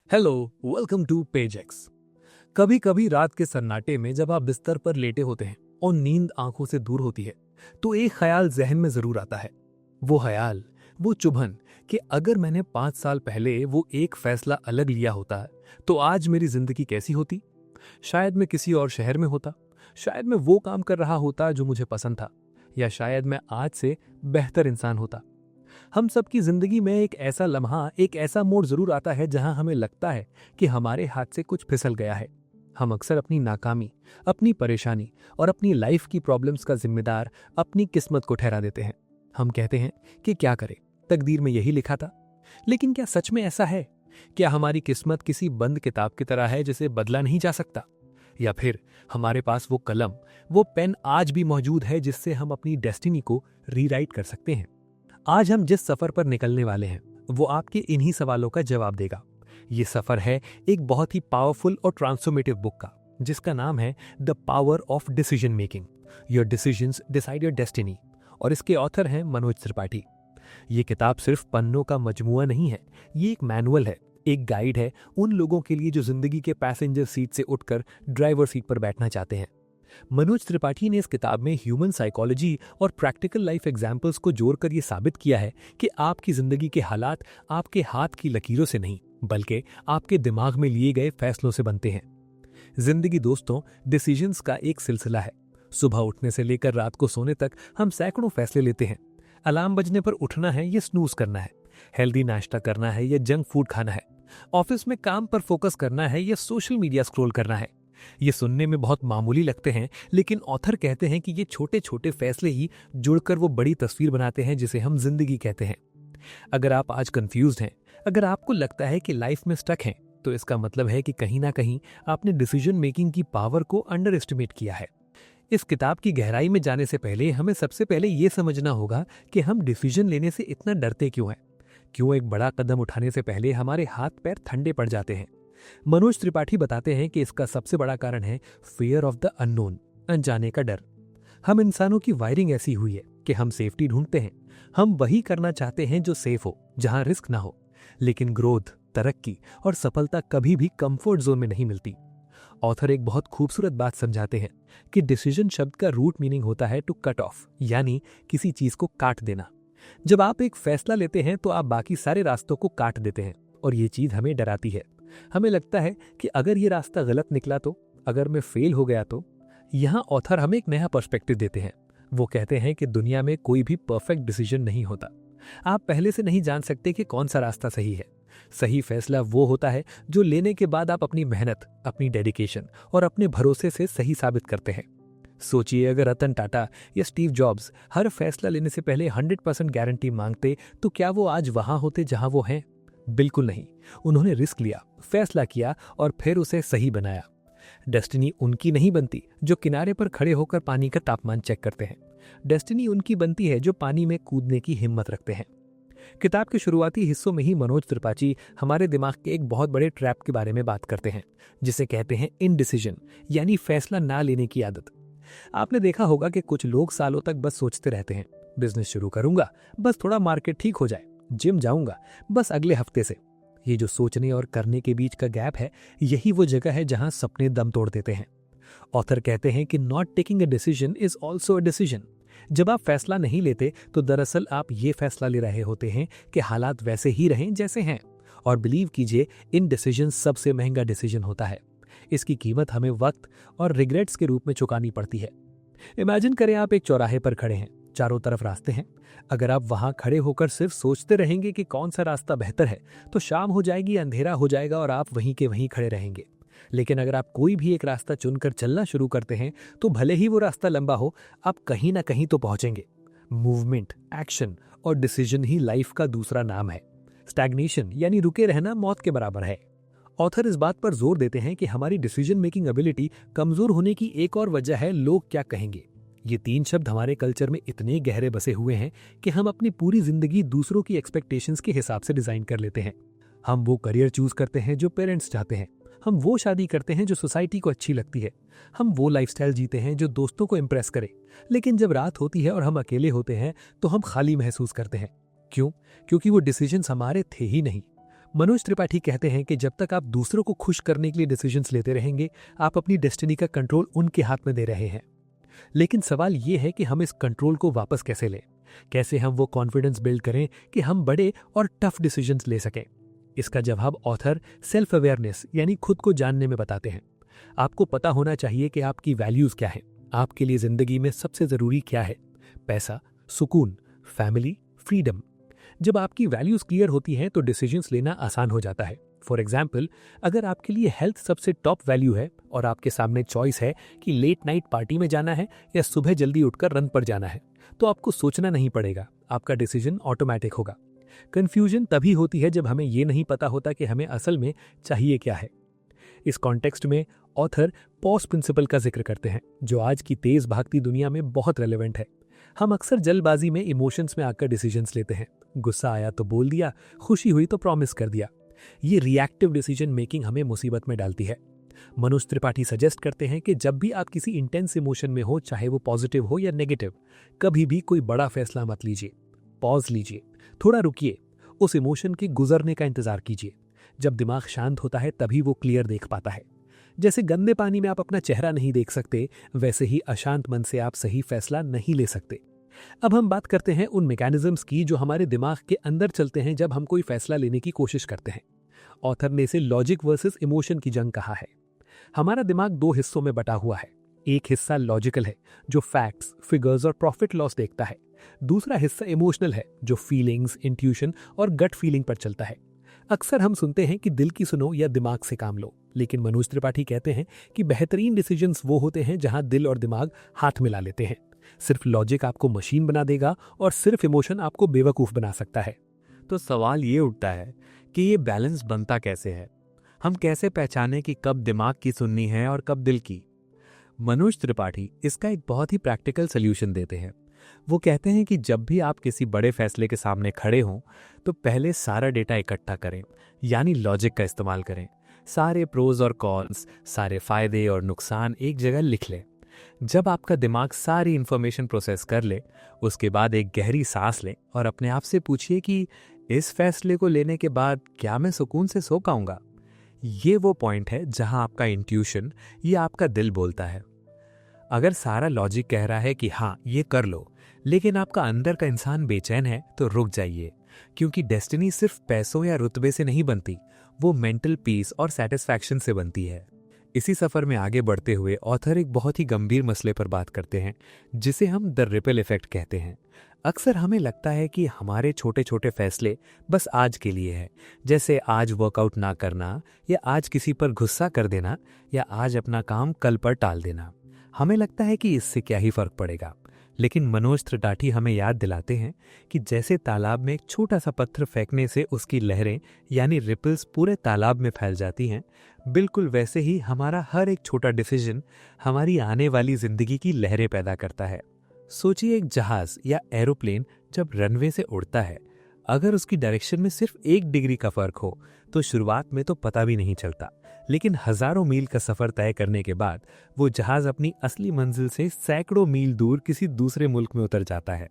Hello, welcome to पेजेक्स। कभी कभी रात के सन्नाटे में जब आप बिस्तर पर लेटे होते हैं और नींद आंखों से दूर होती है तो एक ख्याल जहन में जरूर आता है। वो ख्याल, वो चुभन कि अगर मैंने 5 साल पहले वो एक फैसला अलग लिया होता तो आज मेरी जिंदगी कैसी होती। शायद मैं किसी और शहर में होता, शायद मैं वो काम कर रहा होता जो मुझे पसंद था, या शायद मैं आज से बेहतर इंसान होता। हम सबकी जिंदगी में एक ऐसा लम्हा, एक ऐसा मोड़ जरूर आता है जहां हमें लगता है कि हमारे हाथ से कुछ फिसल गया है। हम अक्सर अपनी नाकामी, अपनी परेशानी और अपनी लाइफ की प्रॉब्लम्स का जिम्मेदार अपनी किस्मत को ठहरा देते हैं। हम कहते हैं कि क्या करें, तकदीर में यही लिखा था। लेकिन क्या सच में ऐसा है? क्या हमारी किस्मत किसी बंद किताब की तरह है जिसे बदला नहीं जा सकता? या फिर हमारे पास वो कलम, वो पेन आज भी मौजूद है जिससे हम अपनी डेस्टिनी को रीराइट कर सकते हैं? आज हम जिस सफर पर निकलने वाले हैं वो आपके इन्हीं सवालों का जवाब देगा। ये सफर है एक बहुत ही पावरफुल और ट्रांसफॉर्मेटिव बुक का, जिसका नाम है the power of decision making, your decisions decide your destiny. और इसके ऑथर हैं मनोज त्रिपाठी। ये किताब सिर्फ पन्नों का मजमुआ नहीं है, ये एक मैनुअल है, एक गाइड है उन लोगों के लिए जो जिंदगी के पैसेंजर सीट से उठकर ड्राइवर सीट पर बैठना चाहते हैं। मनोज त्रिपाठी ने इस किताब में ह्यूमन साइकोलॉजी और प्रैक्टिकल लाइफ एग्जाम्पल्स को जोड़कर यह साबित किया है कि आपकी जिंदगी के हालात आपके हाथ की लकीरों से नहीं, बल्कि आपके दिमाग में लिए गए फैसलों से बनते हैं। जिंदगी दोस्तों, डिसीजंस का एक सिलसिला है। सुबह उठने से लेकर रात को सोने तक हम सैकड़ों फैसले लेते हैं। अलार्म बजने पर उठना है या स्नूज करना है, हेल्दी नाश्ता करना है या जंक फूड खाना है, ऑफिस में काम पर फोकस करना है या सोशल मीडिया स्क्रॉल करना है। ये सुनने में बहुत मामूली लगते हैं, लेकिन ऑथर कहते हैं कि ये छोटे छोटे फैसले ही जुड़कर वो बड़ी तस्वीर बनाते हैं जिसे हम जिंदगी कहते हैं। अगर आप आज कंफ्यूज्ड हैं, अगर आपको लगता है कि लाइफ में स्टक हैं, तो इसका मतलब है कि कहीं ना कहीं आपने डिसीजन मेकिंग की पावर को अंडर एस्टिमेट किया है। इस किताब की गहराई में जाने से पहले हमें सबसे पहले ये समझना होगा कि हम डिसीजन लेने से इतना डरते क्यों हैं। क्यों एक बड़ा कदम उठाने से पहले हमारे हाथ पैर ठंडे पड़ जाते हैं। मनोज त्रिपाठी बताते हैं कि इसका सबसे बड़ा कारण है फियर ऑफ द अननोन, अनजाने का डर। हम इंसानों की वायरिंग ऐसी हुई है कि हम सेफ्टी ढूंढते हैं। हम वही करना चाहते हैं जो सेफ हो, जहां रिस्क ना हो। लेकिन ग्रोथ, तरक्की और सफलता कभी भी कंफर्ट जोन में नहीं मिलती। ऑथर एक बहुत खूबसूरत बात समझाते हैं कि डिसीजन शब्द का रूट मीनिंग होता है टू कट ऑफ, यानी किसी चीज को काट देना। जब आप एक फैसला लेते हैं तो आप बाकी सारे रास्तों को काट देते हैं, और ये चीज हमें डराती है। हमें लगता है कि अगर ये रास्ता गलत निकला तो, अगर मैं फेल हो गया तो। यहाँ ऑथर हमें एक नया पर्सपेक्टिव देते हैं। वो कहते हैं कि दुनिया में कोई भी परफेक्ट डिसीजन नहीं होता। आप पहले से नहीं जान सकते कि कौन सा रास्ता सही है। सही फैसला वो होता है जो लेने के बाद आप अपनी मेहनत, अपनी डेडिकेशन और अपने भरोसे से सही साबित करते हैं। सोचिए, अगर रतन टाटा या स्टीव जॉब्स हर फैसला लेने से पहले 100% गारंटी मांगते तो क्या वो आज वहां होते जहां वो हैं? बिल्कुल नहीं। उन्होंने रिस्क लिया, फैसला किया और फिर उसे सही बनाया। डेस्टिनी उनकी नहीं बनती जो किनारे पर खड़े होकर पानी का तापमान चेक करते हैं। डेस्टिनी उनकी बनती है जो पानी में कूदने की हिम्मत रखते हैं। किताब के शुरुआती हिस्सों में ही मनोज त्रिपाठी हमारे दिमाग के एक बहुत बड़े ट्रैप के बारे में बात करते हैं, जिसे कहते हैं इनडिसीजन, यानी फैसला ना लेने की आदत। आपने देखा होगा कि कुछ लोग सालों तक बस सोचते रहते हैं, बिजनेस शुरू करूंगा, बस थोड़ा मार्केट ठीक हो जाए, जिम जाऊंगा, बस अगले हफ्ते से। ये जो सोचने और करने के बीच का गैप है, यही वो जगह है जहां सपने दम तोड़ देते हैं। ऑथर कहते हैं कि not taking a decision is also a decision. जब आप फैसला नहीं लेते तो दरअसल आप ये फैसला ले रहे होते हैं कि हालात वैसे ही रहें जैसे हैं। और बिलीव कीजिए, इन डिसीजन सबसे महंगा डिसीजन होता है। इसकी कीमत हमें वक्त और रिग्रेट्स के रूप में चुकानी पड़ती है। इमेजिन करें, आप एक चौराहे पर खड़े हैं, चारों तरफ रास्ते हैं। अगर आप वहां खड़े होकर सिर्फ सोचते रहेंगे कि कौन सा रास्ता बेहतर है, तो शाम हो जाएगी, अंधेरा हो जाएगा और आप वहीं के वहीं खड़े रहेंगे। लेकिन अगर आप कोई भी एक रास्ता चुनकर चलना शुरू करते हैं, तो भले ही वो रास्ता लंबा हो, आप कहीं ना कहीं तो पहुंचेंगे। मूवमेंट, एक्शन और डिसीजन ही लाइफ का दूसरा नाम है। स्टैग्नेशन यानी रुके रहना मौत के बराबर है। ऑथर इस बात पर जोर देते हैं कि हमारी डिसीजन मेकिंग एबिलिटी कमजोर होने की एक और वजह है लोग क्या कहेंगे। ये 3 शब्द हमारे कल्चर में इतने गहरे बसे हुए हैं कि हम अपनी पूरी जिंदगी दूसरों की एक्सपेक्टेशंस के हिसाब से डिजाइन कर लेते हैं। हम वो करियर चूज करते हैं जो पेरेंट्स चाहते हैं, हम वो शादी करते हैं जो सोसाइटी को अच्छी लगती है, हम वो लाइफस्टाइल जीते हैं जो दोस्तों को इम्प्रेस करे। लेकिन जब रात होती है और हम अकेले होते हैं तो हम खाली महसूस करते हैं। क्यों? क्योंकि वो डिसीजंस हमारे थे ही नहीं। मनोज त्रिपाठी कहते हैं कि जब तक आप दूसरों को खुश करने के लिए डिसीजंस लेते रहेंगे, आप अपनी डेस्टिनी का कंट्रोल उनके हाथ में दे रहे हैं। लेकिन सवाल ये है कि हम इस कंट्रोल को वापस कैसे लें, कैसे हम वो कॉन्फिडेंस बिल्ड करें कि हम बड़े और टफ डिसीजंस ले सकें। इसका जवाब ऑथर सेल्फ अवेयरनेस यानी खुद को जानने में बताते हैं। आपको पता होना चाहिए कि आपकी वैल्यूज क्या है, आपके लिए जिंदगी में सबसे जरूरी क्या है, पैसा, सुकून, फैमिली, फ्रीडम। जब आपकी वैल्यूज क्लियर होती हैं तो डिसीजंस लेना आसान हो जाता है। फॉर एग्जाम्पल, अगर आपके लिए हेल्थ सबसे टॉप वैल्यू है और आपके सामने चॉइस है कि लेट नाइट पार्टी में जाना है या सुबह जल्दी उठकर रन पर जाना है, तो आपको सोचना नहीं पड़ेगा, आपका डिसीजन ऑटोमेटिक होगा। कंफ्यूजन तभी होती है जब हमें यह नहीं पता होता कि हमें असल में चाहिए क्या है। इस कॉन्टेक्स्ट में ऑथर पॉज प्रिंसिपल का जिक्र करते हैं, जो आज की तेज भागती दुनिया में बहुत रेलेवेंट है। हम अक्सर जल्दबाजी में इमोशंस में आकर डिसीजंस लेते हैं। गुस्सा आया तो बोल दिया, खुशी हुई तो प्रॉमिस कर दिया। ये रिएक्टिव डिसीजन मेकिंग हमें मुसीबत में डालती है। मनोज त्रिपाठी सजेस्ट करते हैं कि जब भी आप किसी इंटेंस इमोशन में हो, चाहे वो पॉजिटिव हो या नेगेटिव, कभी भी कोई बड़ा फैसला मत लीजिए। पॉज लीजिए, थोड़ा रुकिए, उस इमोशन के गुजरने का इंतजार कीजिए। जब दिमाग शांत होता है तभी वो क्लियर देख पाता है। जैसे गंदे पानी में आप अपना चेहरा नहीं देख सकते, वैसे ही अशांत मन से आप सही फैसला नहीं ले सकते। अब हम बात करते हैं उन मैकेनिज्म्स की जो हमारे दिमाग के अंदर चलते हैं जब हम कोई फैसला लेने की कोशिश करते हैं। ऑथर ने इसे लॉजिक वर्सेस इमोशन की जंग कहा है। हमारा दिमाग दो हिस्सों में बटा हुआ है। एक हिस्सा लॉजिकल है, जो फैक्ट्स, फिगर्स और प्रॉफिट लॉस देखता है। दूसरा हिस्सा इमोशनल है, जो फीलिंग्स, इंट्यूशन और गट फीलिंग पर चलता है। अक्सर हम सुनते हैं कि दिल की सुनो या दिमाग से काम लो, लेकिन मनोज त्रिपाठी कहते हैं कि बेहतरीन डिसीजंस वो होते हैं जहां दिल और दिमाग हाथ मिला लेते हैं। सिर्फ लॉजिक आपको मशीन बना देगा और सिर्फ इमोशन आपको बेवकूफ बना सकता है। तो सवाल ये उठता है कि ये बैलेंस बनता कैसे है? हम कैसे पहचाने कि कब दिमाग की सुननी है और कब दिल की? मनोज त्रिपाठी इसका एक बहुत ही प्रैक्टिकल सॉल्यूशन देते हैं। वो कहते हैं कि जब भी आप किसी बड़े फैसले के सामने खड़े हों तो पहले सारा डेटा इकट्ठा करें, यानी लॉजिक का इस्तेमाल करें। सारे प्रोज और कॉन्स, सारे फायदे और नुकसान एक जगह लिख लें। जब आपका दिमाग सारी इंफॉर्मेशन प्रोसेस कर ले, उसके बाद एक गहरी सांस लें और अपने आप से पूछिए कि इस फैसले को लेने के बाद क्या मैं सुकून से सो पाऊंगा? ये वो पॉइंट है जहां आपका इंट्यूशन या आपका दिल बोलता है। अगर सारा लॉजिक कह रहा है कि हाँ ये कर लो, लेकिन आपका अंदर का इंसान बेचैन है, तो रुक जाइए, क्योंकि डेस्टिनी सिर्फ पैसों या रुतबे से नहीं बनती, वो मेंटल पीस और सेटिस्फैक्शन से बनती है। इसी सफर में आगे बढ़ते हुए ऑथर एक बहुत ही गंभीर मसले पर बात करते हैं, जिसे हम द रिपल इफेक्ट कहते हैं। अक्सर हमें लगता है कि हमारे छोटे छोटे फैसले बस आज के लिए है, जैसे आज वर्कआउट ना करना, या आज किसी पर गुस्सा कर देना, या आज अपना काम कल पर टाल देना। हमें लगता है कि इससे क्या ही फर्क पड़ेगा, लेकिन मनोज त्रिपाठी हमें याद दिलाते हैं कि जैसे तालाब में एक छोटा सा पत्थर फेंकने से उसकी लहरें यानी रिपल्स पूरे तालाब में फैल जाती हैं, बिल्कुल वैसे ही हमारा हर एक छोटा डिसीजन हमारी आने वाली जिंदगी की लहरें पैदा करता है। सोचिए, एक जहाज या एरोप्लेन जब रनवे से उड़ता है, अगर उसकी डायरेक्शन में सिर्फ 1 डिग्री का फर्क हो तो शुरुआत में तो पता भी नहीं चलता, लेकिन हजारों मील का सफर तय करने के बाद वो जहाज अपनी असली मंजिल से सैकड़ों मील दूर किसी दूसरे मुल्क में उतर जाता है।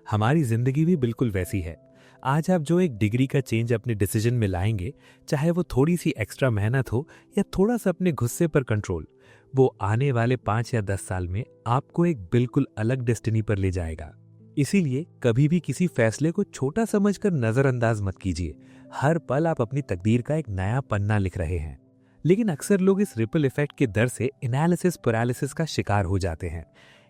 हमारी जिंदगी भी बिल्कुल वैसी है। आज आप जो 1 डिग्री का चेंज अपने डिसीजन में लाएंगे, चाहे वो थोड़ी सी एक्स्ट्रा मेहनत हो या थोड़ा सा अपने गुस्से पर कंट्रोल, वो आने वाले 5 या 10 साल में आपको एक बिल्कुल अलग डेस्टिनी पर ले जाएगा। इसीलिए कभी भी किसी फैसले को छोटा समझकर नजरअंदाज मत कीजिए। हर पल आप अपनी तकदीर का एक नया पन्ना लिख रहे हैं। लेकिन अक्सर लोग इस रिपल इफेक्ट के डर से एनालिसिस पैरालिसिस का शिकार हो जाते हैं।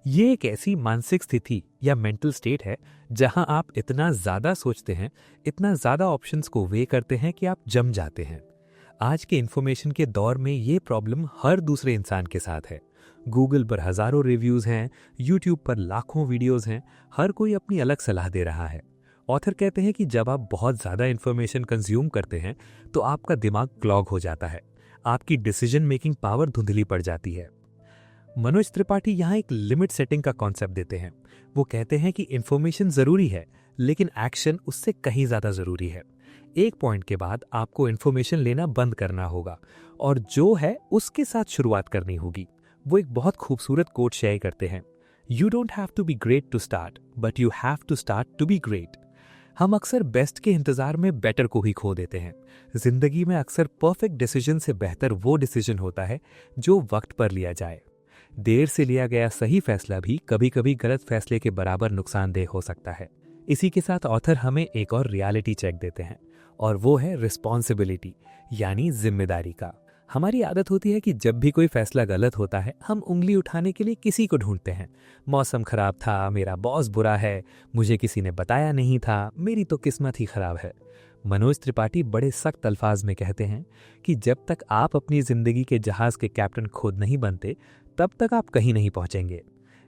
ये एक ऐसी मानसिक स्थिति या मेंटल स्टेट है जहां आप इतना ज्यादा सोचते हैं, इतना ज्यादा ऑप्शंस को वे करते हैं कि आप जम जाते हैं। आज के इंफॉर्मेशन के दौर में ये प्रॉब्लम हर दूसरे इंसान के साथ है। गूगल पर हजारों रिव्यूज हैं, यूट्यूब पर लाखों वीडियोस हैं, हर कोई अपनी अलग सलाह दे रहा है। ऑथर कहते हैं कि जब आप बहुत ज्यादा इंफॉर्मेशन कंज्यूम करते हैं तो आपका दिमाग क्लॉग हो जाता है, आपकी डिसीजन मेकिंग पावर धुंधली पड़ जाती है। मनोज त्रिपाठी यहाँ एक लिमिट सेटिंग का कॉन्सेप्ट देते हैं। वो कहते हैं कि इंफॉर्मेशन जरूरी है, लेकिन एक्शन उससे कहीं ज्यादा जरूरी है। एक पॉइंट के बाद आपको इंफॉर्मेशन लेना बंद करना होगा और जो है उसके साथ शुरुआत करनी होगी। वो एक बहुत खूबसूरत कोट शेयर करते हैं, you don't have to be great to start, but you have to start to be great. हम अक्सर बेस्ट के इंतजार में बेटर को ही खो देते हैं। जिंदगी में अक्सर परफेक्ट डिसीजन से बेहतर वो डिसीजन होता है जो वक्त पर लिया जाए। देर से लिया गया सही फैसला भी कभी कभी गलत फैसले के बराबर नुकसानदेह हो सकता है। इसी के साथ ऑथर हमें एक और रियलिटी चेक देते हैं, और वो है रिस्पॉन्सिबिलिटी यानी जिम्मेदारी का। हमारी आदत होती है कि जब भी कोई फैसला गलत होता है हम उंगली उठाने के लिए किसी को ढूंढते हैं। मौसम खराब था, मेरा बॉस बुरा है, मुझे किसी ने बताया नहीं था, मेरी तो किस्मत ही खराब है। मनोज त्रिपाठी बड़े सख्त अल्फाज में कहते हैं कि जब तक आप अपनी जिंदगी के जहाज के कैप्टन खुद नहीं बनते तब तक आप कहीं नहीं पहुंचेंगे।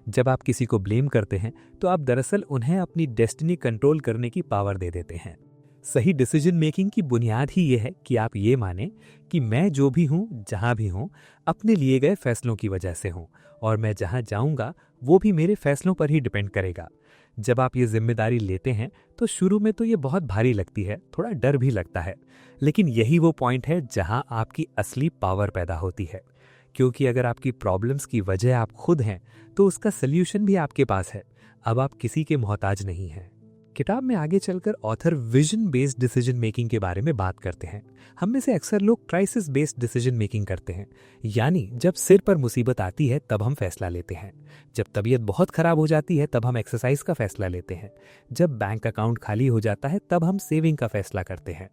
जब आप किसी को ब्लेम करते हैं तो आप दरअसल उन्हें अपनी डेस्टिनी कंट्रोल करने की पावर दे देते हैं। सही डिसीजन मेकिंग की बुनियाद ही ये है कि आप ये माने कि मैं जो भी हूँ, जहाँ भी हूँ, अपने लिए गए फैसलों की वजह से हूँ, और मैं जहाँ जाऊँगा वो भी मेरे फैसलों पर ही डिपेंड करेगा। जब आप ये जिम्मेदारी लेते हैं तो शुरू में तो ये बहुत भारी लगती है, थोड़ा डर भी लगता है, लेकिन यही वो पॉइंट है जहाँ आपकी असली पावर पैदा होती है। क्योंकि अगर आपकी प्रॉब्लम्स की वजह आप खुद हैं तो उसका सल्यूशन भी आपके पास है। अब आप किसी के मोहताज नहीं हैं। किताब में आगे चलकर author vision based decision making के बारे में बात करते हैं। हम में से अक्सर लोग क्राइसिस बेस्ड डिसीजन मेकिंग करते हैं, यानी जब सिर पर मुसीबत आती है तब हम फैसला लेते हैं। जब तबीयत बहुत खराब हो जाती है तब हम एक्सरसाइज का फैसला लेते हैं। जब बैंक अकाउंट खाली हो जाता है तब हम सेविंग का फैसला करते हैं।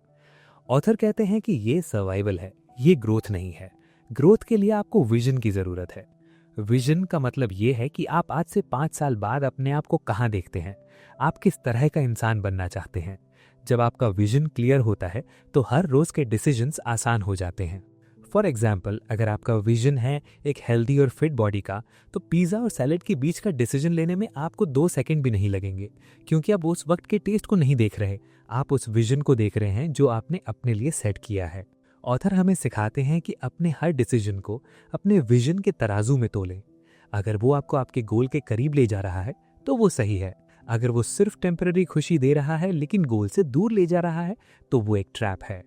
ऑथर कहते हैं कि ये सर्वाइवल है, ये ग्रोथ नहीं है। ग्रोथ के लिए आपको विजन की जरूरत है। विजन का मतलब ये है कि आप आज से 5 साल बाद अपने आप को कहाँ देखते हैं, आप किस तरह का इंसान बनना चाहते हैं। जब आपका विजन क्लियर होता है तो हर रोज के डिसीजंस आसान हो जाते हैं। फॉर एग्जाम्पल, अगर आपका विजन है एक हेल्दी और फिट बॉडी का, तो पिज्जा और सैलेड के बीच का डिसीजन लेने में आपको 2 सेकंड भी नहीं लगेंगे, क्योंकि आप उस वक्त के टेस्ट को नहीं देख रहे, आप उस विजन को देख रहे हैं जो आपने अपने लिए सेट किया है। ऑथर हमें सिखाते हैं कि अपने हर डिसीजन को अपने विजन के तराजू में तोलें। अगर वो आपको आपके गोल के करीब ले जा रहा है तो वो सही है। अगर वो सिर्फ टेम्पररी खुशी दे रहा है लेकिन गोल से दूर ले जा रहा है तो वो एक ट्रैप है।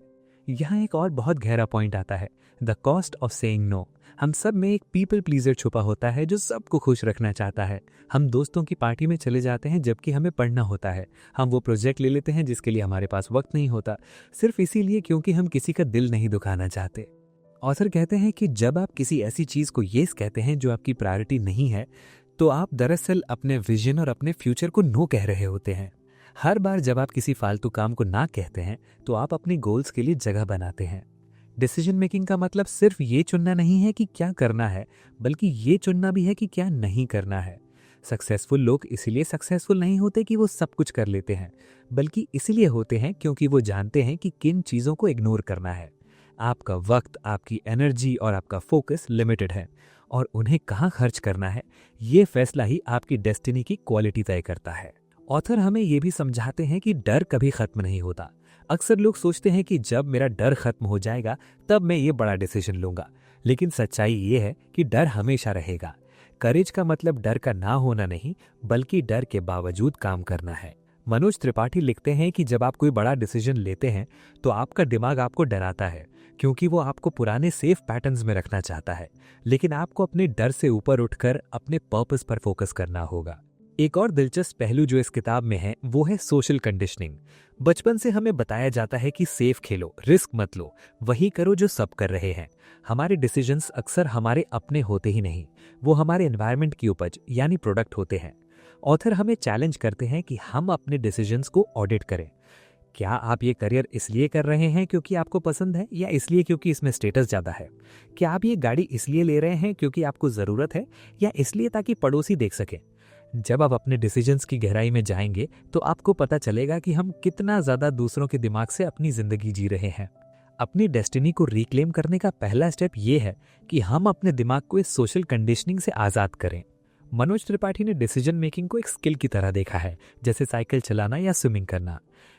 यहाँ एक और बहुत गहरा पॉइंट आता है, the cost of saying no. हम सब में एक पीपल प्लीजर छुपा होता है जो सबको खुश रखना चाहता है। हम दोस्तों की पार्टी में चले जाते हैं जबकि हमें पढ़ना होता है। हम वो प्रोजेक्ट ले लेते हैं जिसके लिए हमारे पास वक्त नहीं होता, सिर्फ इसीलिए क्योंकि हम किसी का दिल नहीं दुखाना चाहते। ऑथर कहते हैं कि जब आप किसी ऐसी चीज को येस कहते हैं जो आपकी प्रायोरिटी नहीं है, तो आप दरअसल अपने विजन और अपने फ्यूचर को नो कह रहे होते हैं। हर बार जब आप किसी फालतू काम को ना कहते हैं तो आप अपनी गोल्स के लिए जगह बनाते हैं। डिसीजन मेकिंग का मतलब सिर्फ ये चुनना नहीं है कि क्या करना है, बल्कि ये चुनना भी है कि क्या नहीं करना है। सक्सेसफुल लोग इसलिए सक्सेसफुल नहीं होते कि वो सब कुछ कर लेते हैं, बल्कि इसलिए होते हैं क्योंकि वो जानते हैं कि किन चीज़ों को इग्नोर करना है। आपका वक्त, आपकी एनर्जी और आपका फोकस लिमिटेड है, और उन्हें कहाँ खर्च करना है ये फैसला ही आपकी डेस्टिनी की क्वालिटी तय करता है। ऑथर हमें ये भी समझाते हैं कि डर कभी खत्म नहीं होता। अक्सर लोग सोचते हैं कि जब मेरा डर खत्म हो जाएगा तब मैं ये बड़ा डिसीजन लूंगा, लेकिन सच्चाई ये है कि डर हमेशा रहेगा। करेज का मतलब डर का ना होना नहीं, बल्कि डर के बावजूद काम करना है। मनोज त्रिपाठी लिखते हैं कि जब आप कोई बड़ा डिसीजन लेते हैं तो आपका दिमाग आपको डराता है, क्योंकि वो आपको पुराने सेफ पैटर्न्स में रखना चाहता है, लेकिन आपको अपने डर से ऊपर उठकर अपने पर्पस पर फोकस करना होगा। एक और दिलचस्प पहलू जो इस किताब में है वो है सोशल कंडीशनिंग। बचपन से हमें बताया जाता है कि सेफ खेलो, रिस्क मत लो, वही करो जो सब कर रहे हैं। हमारे डिसीजंस अक्सर हमारे अपने होते ही नहीं, वो हमारे एनवायरनमेंट की उपज यानी प्रोडक्ट होते हैं। ऑथर हमें चैलेंज करते हैं कि हम अपने डिसीजंस को ऑडिट करें। क्या आप ये करियर इसलिए कर रहे हैं क्योंकि आपको पसंद है, या इसलिए क्योंकि इसमें स्टेटस ज़्यादा है? क्या आप ये गाड़ी इसलिए ले रहे हैं क्योंकि आपको ज़रूरत है, या इसलिए ताकि पड़ोसी देख सके? जब आप अपने डिसीजंस की गहराई में जाएंगे तो आपको पता चलेगा कि हम कितना ज़्यादा दूसरों के दिमाग से अपनी ज़िंदगी जी रहे हैं। अपनी डेस्टिनी को रिक्लेम करने का पहला स्टेप ये है कि हम अपने दिमाग को इस सोशल कंडीशनिंग से आज़ाद करें। मनोज त्रिपाठी ने डिसीजन मेकिंग को एक स्किल की तरह देखा है, जैसे साइकिल चलाना या स्विमिंग करना।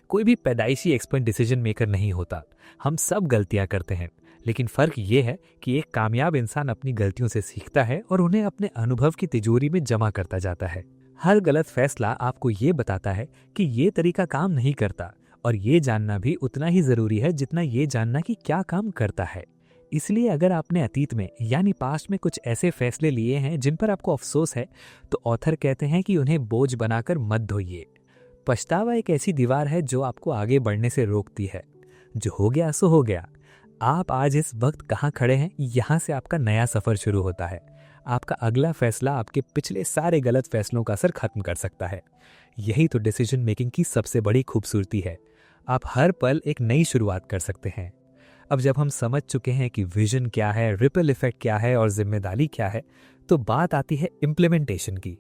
कोई भी पैदाइशी एक्सपर्ट डिसीजन मेकर नहीं होता। हम सब गलतियां करते हैं, लेकिन फ़र्क ये है कि एक कामयाब इंसान अपनी गलतियों से सीखता है और उन्हें अपने अनुभव की तिजोरी में जमा करता जाता है। हर गलत फैसला आपको ये बताता है कि ये तरीका काम नहीं करता, और ये जानना भी उतना ही ज़रूरी है जितना ये जानना कि क्या काम करता है। इसलिए अगर आपने अतीत में यानी पास्ट में कुछ ऐसे फैसले लिए हैं जिन पर आपको अफसोस है, तो ऑथर कहते हैं कि उन्हें बोझ बनाकर मत ढोइए। पछतावा एक ऐसी दीवार है जो आपको आगे बढ़ने से रोकती है। जो हो गया सो हो गया। आप आज इस वक्त कहाँ खड़े हैं, यहाँ से आपका नया सफर शुरू होता है। आपका अगला फैसला आपके पिछले सारे गलत फैसलों का असर खत्म कर सकता है। यही तो डिसीजन मेकिंग की सबसे बड़ी खूबसूरती है। आप हर पल एक नई शुरुआत कर सकते हैं। अब जब हम समझ चुके हैं कि विजन क्या है, रिपल इफेक्ट क्या है और जिम्मेदारी क्या है, तो बात आती है इम्प्लीमेंटेशन की।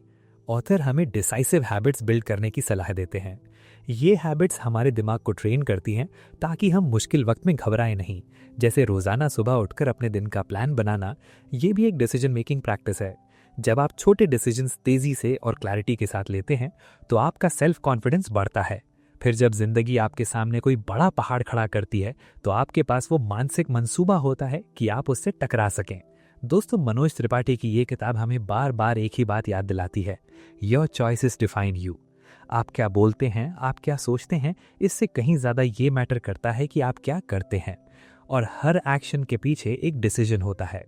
ऑथर हमें डिसाइसिव हैबिट्स बिल्ड करने की सलाह देते हैं। ये हैबिट्स हमारे दिमाग को ट्रेन करती हैं ताकि हम मुश्किल वक्त में घबराएं नहीं। जैसे रोजाना सुबह उठकर अपने दिन का प्लान बनाना, ये भी एक डिसीजन मेकिंग प्रैक्टिस है। जब आप छोटे डिसीजंस तेजी से और क्लैरिटी के साथ लेते हैं तो आपका सेल्फ कॉन्फिडेंस बढ़ता है। फिर जब जिंदगी आपके सामने कोई बड़ा पहाड़ खड़ा करती है तो आपके पास वो मानसिक मंसूबा होता है कि आप उससे टकरा सकें। दोस्तों, मनोज त्रिपाठी की ये किताब हमें बार बार एक ही बात याद दिलाती है, योर चॉइसेस डिफाइन यू। आप क्या बोलते हैं, आप क्या सोचते हैं, इससे कहीं ज़्यादा ये मैटर करता है कि आप क्या करते हैं। और हर एक्शन के पीछे एक डिसीजन होता है।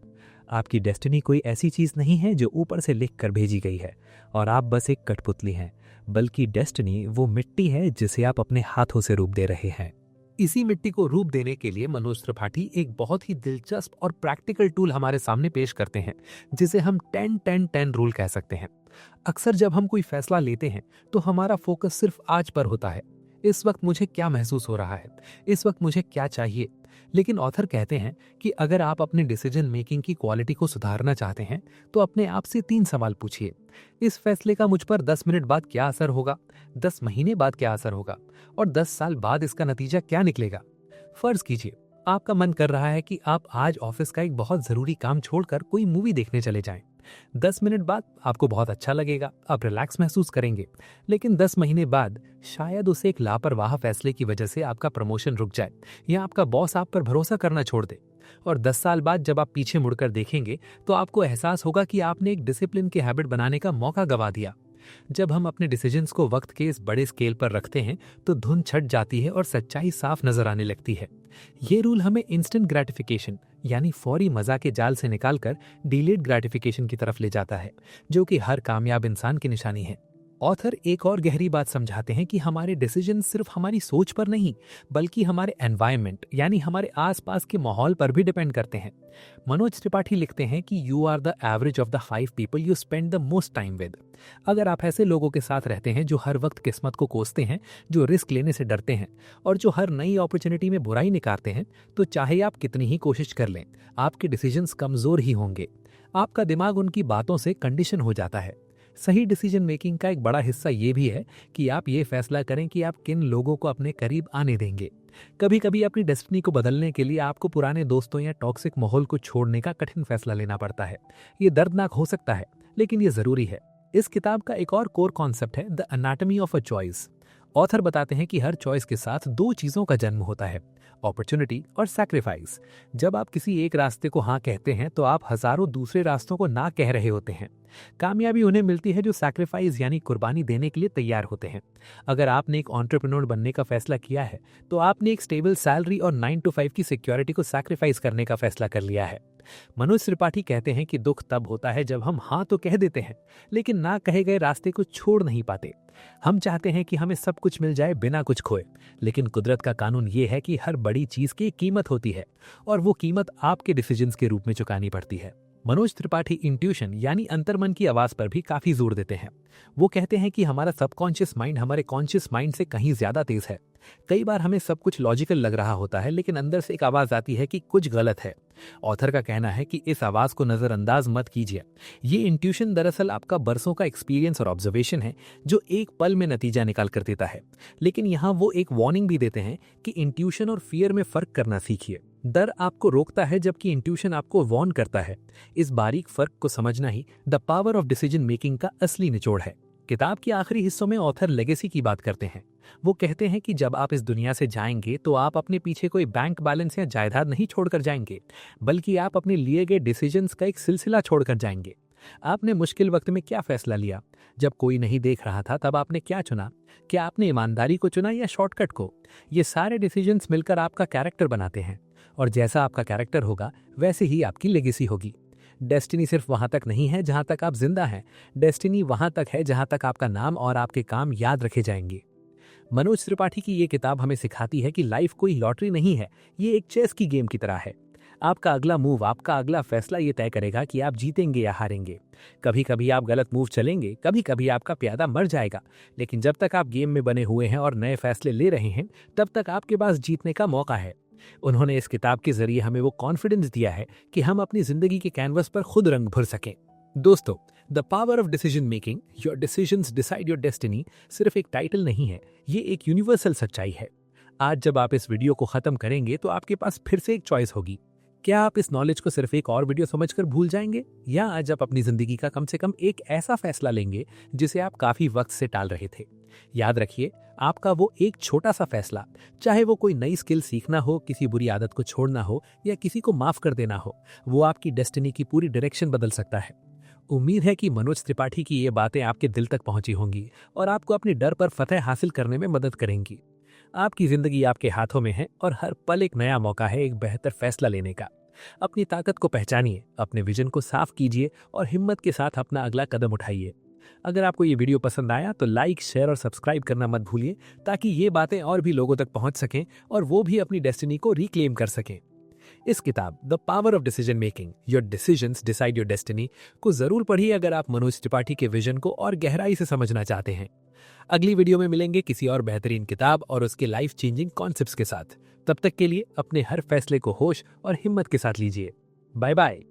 आपकी डेस्टिनी कोई ऐसी चीज़ नहीं है जो ऊपर से लिख कर भेजी गई है और आप बस एक कठपुतली हैं, बल्कि डेस्टिनी वो मिट्टी है जिसे आप अपने हाथों से रूप दे रहे हैं। इसी मिट्टी को रूप देने के लिए मनोज त्रिपाठी एक बहुत ही दिलचस्प और प्रैक्टिकल टूल हमारे सामने पेश करते हैं, जिसे हम 10-10-10 रूल कह सकते हैं। अक्सर जब हम कोई फैसला लेते हैं तो हमारा फोकस सिर्फ आज पर होता है। इस वक्त मुझे क्या महसूस हो रहा है, इस वक्त मुझे क्या चाहिए। लेकिन ऑथर कहते हैं कि अगर आप अपने डिसीजन मेकिंग की क्वालिटी को सुधारना चाहते हैं तो अपने आप से 3 सवाल पूछिए। इस फैसले का मुझ पर 10 मिनट बाद क्या असर होगा, 10 महीने बाद क्या असर होगा और 10 साल बाद इसका नतीजा क्या निकलेगा। फर्ज कीजिए आपका मन कर रहा है कि आप आज ऑफिस का एक बहुत जरूरी काम छोड़कर कोई मूवी देखने चले जाएं। 10 मिनट बाद आपको बहुत अच्छा लगेगा, आप रिलैक्स महसूस करेंगे। लेकिन 10 महीने बाद शायद उसे एक लापरवाह फैसले की वजह से आपका प्रमोशन रुक जाए या आपका बॉस आप पर भरोसा करना छोड़ दे। और 10 साल बाद जब आप पीछे मुड़कर देखेंगे तो आपको एहसास होगा कि आपने एक डिसिप्लिन की हैबिट बनाने का मौका गवा दिया। जब हम अपने डिसीजंस को वक्त के इस बड़े स्केल पर रखते हैं तो धुन छट जाती है और सच्चाई साफ नजर आने लगती है। ये रूल हमें इंस्टेंट ग्रेटिफिकेशन यानी फौरी मजा के जाल से निकालकर डिलेड ग्रेटिफिकेशन की तरफ ले जाता है, जो कि हर कामयाब इंसान की निशानी है। ऑथर एक और गहरी बात समझाते हैं कि हमारे डिसीजन सिर्फ हमारी सोच पर नहीं बल्कि हमारे एनवायरनमेंट यानी हमारे आसपास के माहौल पर भी डिपेंड करते हैं। मनोज त्रिपाठी लिखते हैं कि you are the average of the 5 people you spend the most time with. अगर आप ऐसे लोगों के साथ रहते हैं जो हर वक्त किस्मत को कोसते हैं, जो रिस्क लेने से डरते हैं और जो हर नई अपॉर्चुनिटी में बुराई निकालते हैं, तो चाहे आप कितनी ही कोशिश कर लें, आपके डिसीजंस कमजोर ही होंगे। आपका दिमाग उनकी बातों से कंडीशन हो जाता है। सही डिसीजन मेकिंग का एक बड़ा हिस्सा ये भी है कि आप ये फैसला करें कि आप किन लोगों को अपने करीब आने देंगे। कभी कभी अपनी डेस्टिनी को बदलने के लिए आपको पुराने दोस्तों या टॉक्सिक माहौल को छोड़ने का कठिन फैसला लेना पड़ता है। ये दर्दनाक हो सकता है, लेकिन ये जरूरी है। इस किताब का एक और कोर कॉन्सेप्ट है the anatomy of a choice. Author बताते हैं कि हर चॉइस के साथ 2 चीजों का जन्म होता है, अपॉर्चुनिटी और सैक्रिफाइस। जब आप किसी एक रास्ते को हाँ कहते हैं तो आप हजारों दूसरे रास्तों को ना कह रहे होते हैं। कामयाबी उन्हें मिलती है जो सैक्रिफाइस यानी कुर्बानी देने के लिए तैयार होते हैं। अगर आपने एक एंटरप्रेन्योर बनने का फैसला किया है तो आपने एक स्टेबल सैलरी और 9 to 5 की सिक्योरिटी को सैक्रिफाइस करने का फैसला कर लिया है। मनोज त्रिपाठी कहते हैं कि दुख तब होता है जब हम हाँ तो कह देते हैं लेकिन ना कहे गए रास्ते को छोड़ नहीं पाते। हम चाहते हैं कि हमें सब कुछ मिल जाए बिना कुछ खोए, लेकिन कुदरत का कानून ये है कि हर बड़ी चीज की कीमत होती है और वो कीमत आपके डिसीजंस के रूप में चुकानी पड़ती है। मनोज त्रिपाठी इंट्यूशन यानी अंतर्मन की आवाज पर भी काफी जोर देते हैं। वो कहते हैं कि हमारा सबकॉन्शियस माइंड हमारे कॉन्शियस माइंड से कहीं ज्यादा तेज है। कई बार हमें सब कुछ लॉजिकल लग रहा होता है लेकिन अंदर से एक आवाज आती है कि कुछ गलत है। ऑथर का कहना है कि इस आवाज को नजरअंदाज मत कीजिए। ये इंट्यूशन दरअसल आपका बरसों का एक्सपीरियंस और ऑब्जर्वेशन है जो एक पल में नतीजा निकाल कर देता है। लेकिन यहाँ वो एक वार्निंग भी देते हैं कि इंट्यूशन और फियर में फर्क करना सीखिए। डर आपको रोकता है जबकि इंट्यूशन आपको वार्न करता है। इस बारीक फर्क को समझना ही the power of decision making का असली निचोड़ है। किताब के आखिरी हिस्सों में ऑथर लेगेसी की बात करते हैं। वो कहते हैं कि जब आप इस दुनिया से जाएंगे तो आप अपने पीछे कोई बैंक बैलेंस या जायदाद नहीं छोड़कर जाएंगे, बल्कि आप अपने लिए गए डिसीजंस का एक सिलसिला छोड़कर जाएंगे। आपने मुश्किल वक्त में क्या फैसला लिया? जब कोई नहीं देख रहा था तब आपने क्या चुना? क्या आपने ईमानदारी को चुना या शॉर्टकट को? ये सारे डिसीजंस मिलकर आपका कैरेक्टर बनाते हैं और जैसा आपका कैरेक्टर होगा वैसे ही आपकी लेगेसी होगी। डेस्टिनी सिर्फ वहां तक नहीं है जहां तक आप जिंदा हैं, डेस्टिनी वहां तक है जहां तक आपका नाम और आपके काम याद रखे जाएंगे। मनोज त्रिपाठी की ये किताब हमें सिखाती है कि लाइफ कोई लॉटरी नहीं है, ये एक चेस की गेम की तरह है। आपका अगला मूव, आपका अगला फैसला ये तय करेगा कि आप जीतेंगे या हारेंगे। कभी कभी आप गलत मूव चलेंगे, कभी कभी आपका प्यादा मर जाएगा, लेकिन जब तक आप गेम में बने हुए हैं और नए फैसले ले रहे हैं, तब तक आपके पास जीतने का मौका है। उन्होंने इस किताब के जरिए हमें वो कॉन्फिडेंस दिया है कि हम अपनी जिंदगी के कैनवस पर खुद रंग भर सकें। दोस्तों, the power of decision making, your decisions decide your destiny सिर्फ एक टाइटल नहीं है, ये एक यूनिवर्सल सच्चाई है। आज जब आप इस वीडियो को खत्म करेंगे तो आपके पास फिर से एक चॉइस होगी। क्या आप इस नॉलेज को सिर्फ एक और वीडियो समझकर भूल जाएंगे, या आज आप अपनी जिंदगी का कम से कम एक ऐसा फैसला लेंगे जिसे आप काफी वक्त से टाल रहे थे। याद रखिए, आपका वो एक छोटा सा फैसला, चाहे वो कोई नई स्किल सीखना हो, किसी बुरी आदत को छोड़ना हो या किसी को माफ कर देना हो, वो आपकी डेस्टिनी की पूरी डायरेक्शन बदल सकता है। उम्मीद है कि मनोज त्रिपाठी की ये बातें आपके दिल तक पहुंची होंगी और आपको अपने डर पर फतह हासिल करने में मदद करेंगी। आपकी जिंदगी आपके हाथों में है और हर पल एक नया मौका है एक बेहतर फैसला लेने का। अपनी ताकत को पहचानिए, अपने विजन को साफ कीजिए और हिम्मत के साथ अपना अगला कदम उठाइए। अगर आपको ये वीडियो पसंद आया तो लाइक, शेयर और सब्सक्राइब करना मत भूलिए, ताकि ये बातें और भी लोगों तक पहुंच सकें और वो भी अपनी डेस्टिनी को रिक्लेम कर सकें। इस किताब the power of decision making, your decisions decide your destiny को जरूर पढ़िए अगर आप मनोज त्रिपाठी के विजन को और गहराई से समझना चाहते हैं। अगली वीडियो में मिलेंगे किसी और बेहतरीन किताब और उसके लाइफ चेंजिंग कॉन्सेप्ट्स के साथ। तब तक के लिए अपने हर फैसले को होश और हिम्मत के साथ लीजिए। Bye bye.